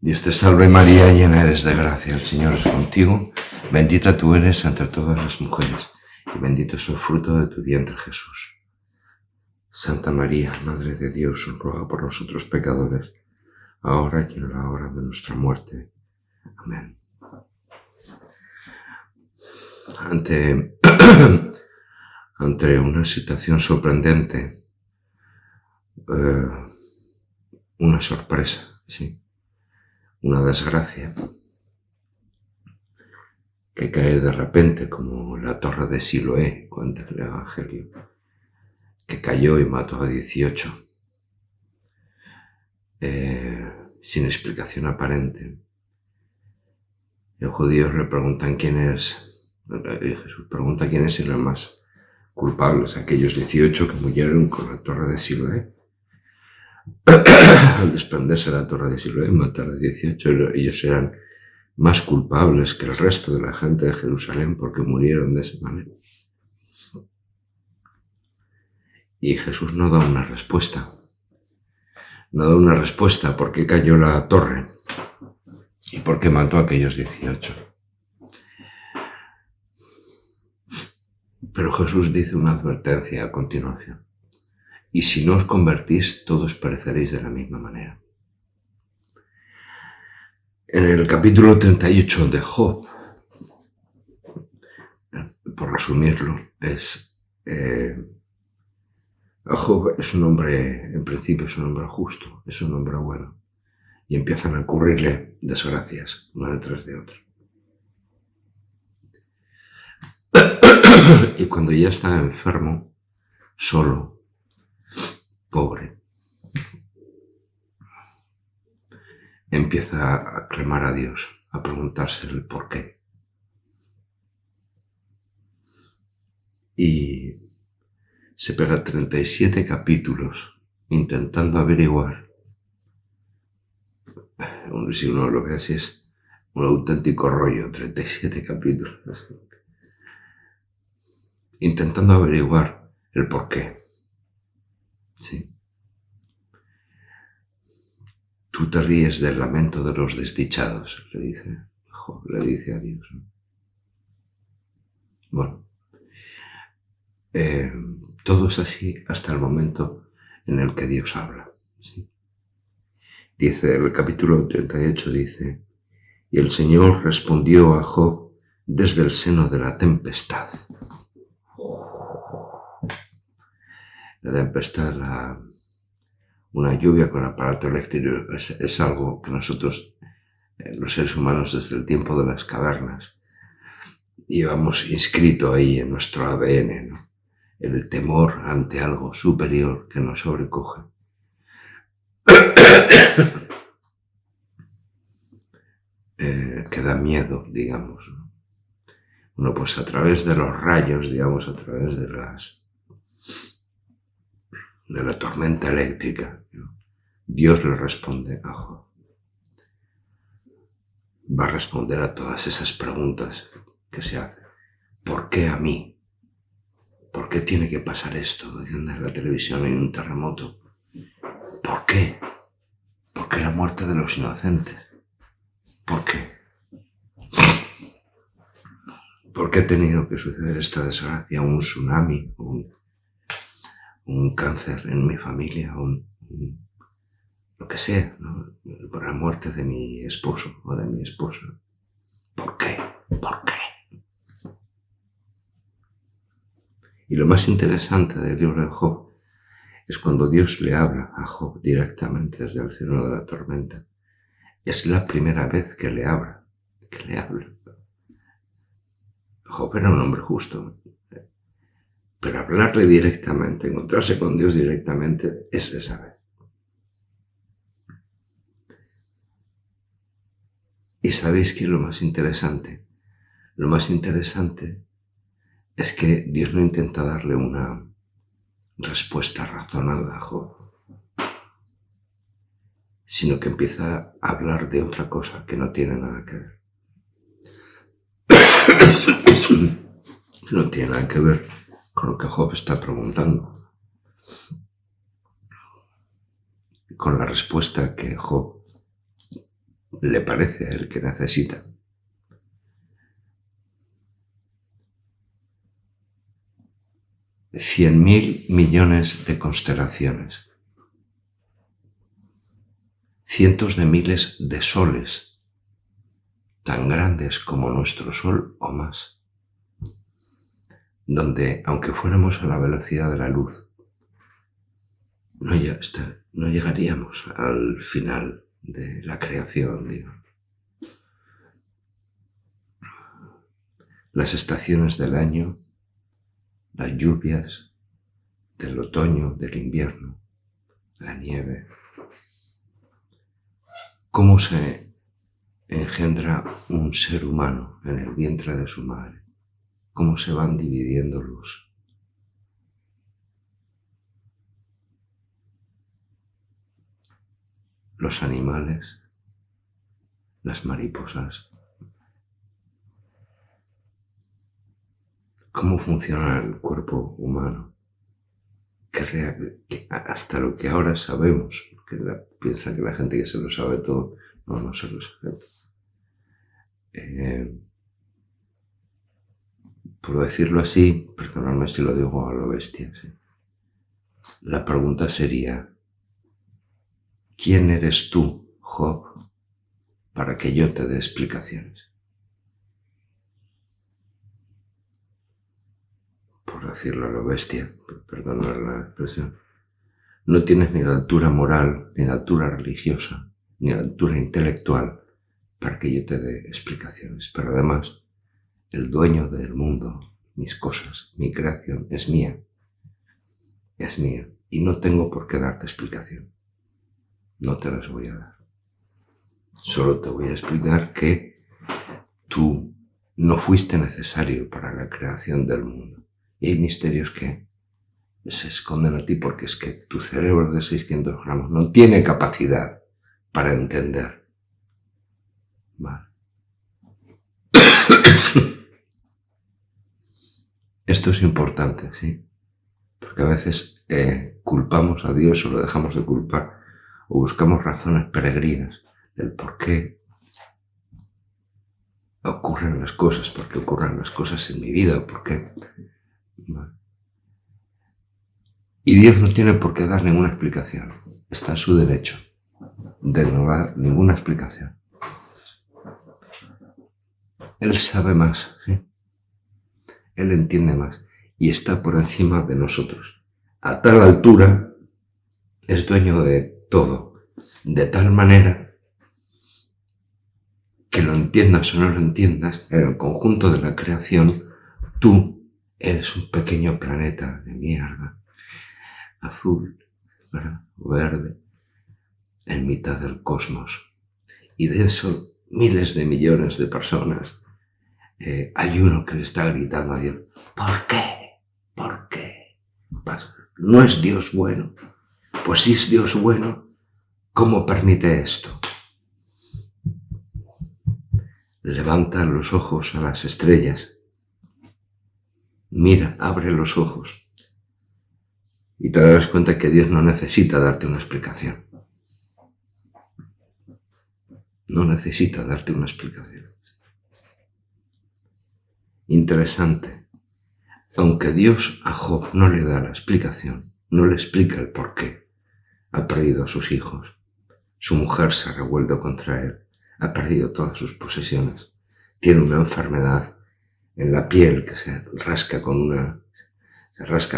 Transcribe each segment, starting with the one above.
Dios te salve María, llena eres de gracia, el Señor es contigo, bendita tú eres entre todas las mujeres, y bendito es el fruto de tu vientre Jesús. Santa María, Madre de Dios, ruega por nosotros pecadores, ahora y en la hora de nuestra muerte. Amén. Ante una situación sorprendente, una sorpresa, sí, una desgracia que cae de repente como la torre de Siloé, cuenta el Evangelio, que cayó y mató a 18, sin explicación aparente. Los judíos le preguntan quién es, Jesús pregunta quiénes eran más culpables, aquellos 18 que murieron con la torre de Siloé. Al desprenderse la torre de Siloé, matar a 18, ellos eran más culpables que el resto de la gente de Jerusalén porque murieron de esa manera. Y Jesús no da una respuesta. No da una respuesta por qué cayó la torre y por qué mató a aquellos 18. Pero Jesús dice una advertencia a continuación. Y si no os convertís, todos pereceréis de la misma manera. En el capítulo 38 de Job, por resumirlo, Job es un hombre, en principio es un hombre justo, es un hombre bueno, y empiezan a ocurrirle desgracias, una detrás de otra. Y cuando ya está enfermo, solo, pobre, empieza a clamar a Dios, a preguntarse el por qué. Y se pega 37 capítulos intentando averiguar. Si uno lo ve así, es un auténtico rollo, 37 capítulos. Intentando averiguar el por qué. Sí. Tú te ríes del lamento de los desdichados, le dice a Dios. Bueno, todo es así hasta el momento en el que Dios habla. ¿Sí? Dice, el capítulo 38 dice, y el Señor respondió a Job desde el seno de la tempestad. La tempestad, una lluvia con aparato eléctrico, es algo que nosotros, los seres humanos, desde el tiempo de las cavernas, llevamos inscrito ahí en nuestro ADN, ¿no? El temor ante algo superior que nos sobrecoge. Que da miedo, digamos, ¿no? Bueno, pues a través de los rayos, digamos, a través de la tormenta eléctrica, ¿no? Dios le responde a Job. Va a responder a todas esas preguntas que se hacen. ¿Por qué a mí? ¿Por qué tiene que pasar esto? Dicen en la televisión hay un terremoto. ¿Por qué? ¿Por qué la muerte de los inocentes? ¿Por qué? ¿Por qué ha tenido que suceder esta desgracia? Un tsunami, un cáncer en mi familia, lo que sea, ¿no? Por la muerte de mi esposo o de mi esposa. ¿Por qué? ¿Por qué? Y lo más interesante del libro de Job es cuando Dios le habla a Job directamente desde el seno de la tormenta. Es la primera vez que le habla. Job era un hombre justo, pero hablarle directamente, encontrarse con Dios directamente, es esa vez. ¿Y sabéis qué es lo más interesante? Lo más interesante es que Dios no intenta darle una respuesta razonada a Job, sino que empieza a hablar de otra cosa que no tiene nada que ver. No tiene nada que ver con lo que Job está preguntando, con la respuesta que Job le parece a él que necesita. $100.000 millones de constelaciones, cientos de miles de soles, tan grandes como nuestro sol o más, donde, aunque fuéramos a la velocidad de la luz, no llegaríamos al final de la creación, digo. Las estaciones del año, las lluvias del otoño, del invierno, la nieve. ¿Cómo se engendra un ser humano en el vientre de su madre? ¿Cómo se van dividiendo los animales, las mariposas? ¿Cómo funciona el cuerpo humano? Que hasta lo que ahora sabemos, que piensa que la gente que se lo sabe todo, no se lo sabe todo. Por decirlo así, perdonadme si lo digo a lo bestia, ¿sí? La pregunta sería, ¿quién eres tú, Job, para que yo te dé explicaciones? Por decirlo a lo bestia, perdonad la expresión. No tienes ni la altura moral, ni la altura religiosa, ni la altura intelectual para que yo te dé explicaciones. Pero además, el dueño del mundo, mis cosas, mi creación, es mía. Es mía. Y no tengo por qué darte explicación. No te las voy a dar. Solo te voy a explicar que tú no fuiste necesario para la creación del mundo. Y hay misterios que se esconden a ti porque es que tu cerebro de 600 gramos no tiene capacidad para entender. Vale. Esto es importante, ¿sí? Porque a veces culpamos a Dios o lo dejamos de culpar o buscamos razones peregrinas del por qué ocurren las cosas, por qué ocurren las cosas en mi vida, por qué. Vale. Y Dios no tiene por qué dar ninguna explicación. Está en su derecho de no dar ninguna explicación. Él sabe más, ¿sí? Él entiende más y está por encima de nosotros. A tal altura es dueño de todo, de tal manera que lo entiendas o no lo entiendas, en el conjunto de la creación, tú eres un pequeño planeta de mierda, azul, ¿verdad? Verde, en mitad del cosmos. Y de eso, miles de millones de personas, hay uno que le está gritando a Dios, ¿por qué? ¿Por qué? ¿No es Dios bueno? Pues si es Dios bueno, ¿cómo permite esto? Levanta los ojos a las estrellas. Mira, abre los ojos. Y te darás cuenta que Dios no necesita darte una explicación. No necesita darte una explicación. Interesante. Aunque Dios a Job no le da la explicación, no le explica el por qué. Ha perdido a sus hijos. Su mujer se ha revuelto contra él. Ha perdido todas sus posesiones. Tiene una enfermedad en la piel que se rasca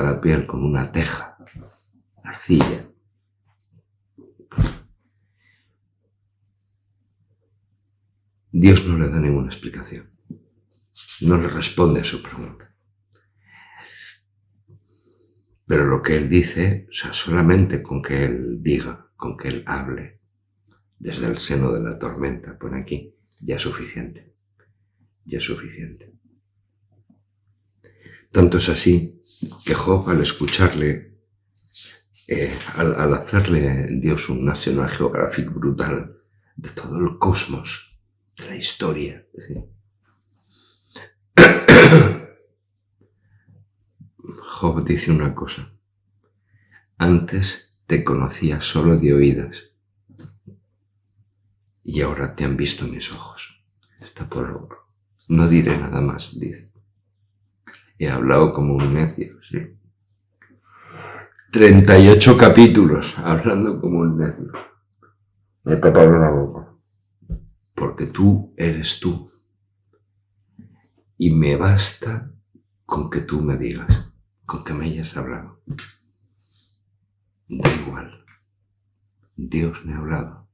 la piel con una teja, arcilla. Dios no le da ninguna explicación. No le responde a su pregunta. Pero lo que él dice, o sea, solamente con que él diga, con que él hable, desde el seno de la tormenta, pone aquí, ya es suficiente. Ya es suficiente. Tanto es así que Job, al escucharle, al hacerle Dios un National Geographic brutal de todo el cosmos, de la historia, ¿sí? Job dice una cosa: antes te conocía solo de oídas, y ahora te han visto mis ojos. Está por logro. No diré nada más, dice. He hablado como un necio, sí. 38 capítulos hablando como un necio. Me he tapado la boca. Porque tú eres tú. Y me basta con que tú me digas, con que me hayas hablado. Da igual. Dios me ha hablado.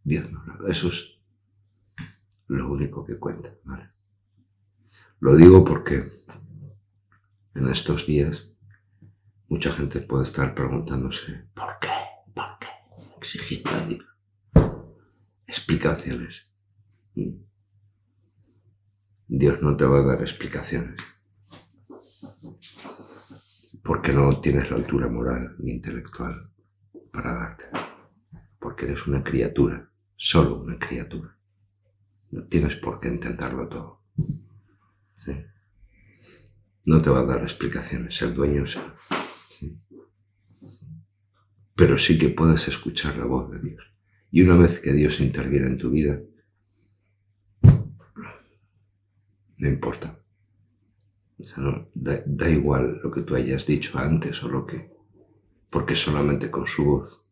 Dios me ha hablado. Eso es lo único que cuenta, ¿vale? Lo digo porque en estos días mucha gente puede estar preguntándose ¿por qué? ¿Por qué? Exigiendo a Dios explicaciones. Dios no te va a dar explicaciones porque no tienes la altura moral ni intelectual para darte, porque eres una criatura, solo una criatura. No tienes por qué intentarlo todo. ¿Sí? No te va a dar explicaciones, el dueño es él. ¿Sí? Pero sí que puedes escuchar la voz de Dios. Y una vez que Dios interviene en tu vida, no importa. O sea, no, da igual lo que tú hayas dicho antes o lo que... Porque solamente con su voz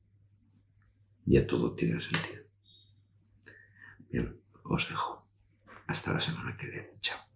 ya todo tiene sentido. Bien, os dejo. Hasta la semana que viene. Chao.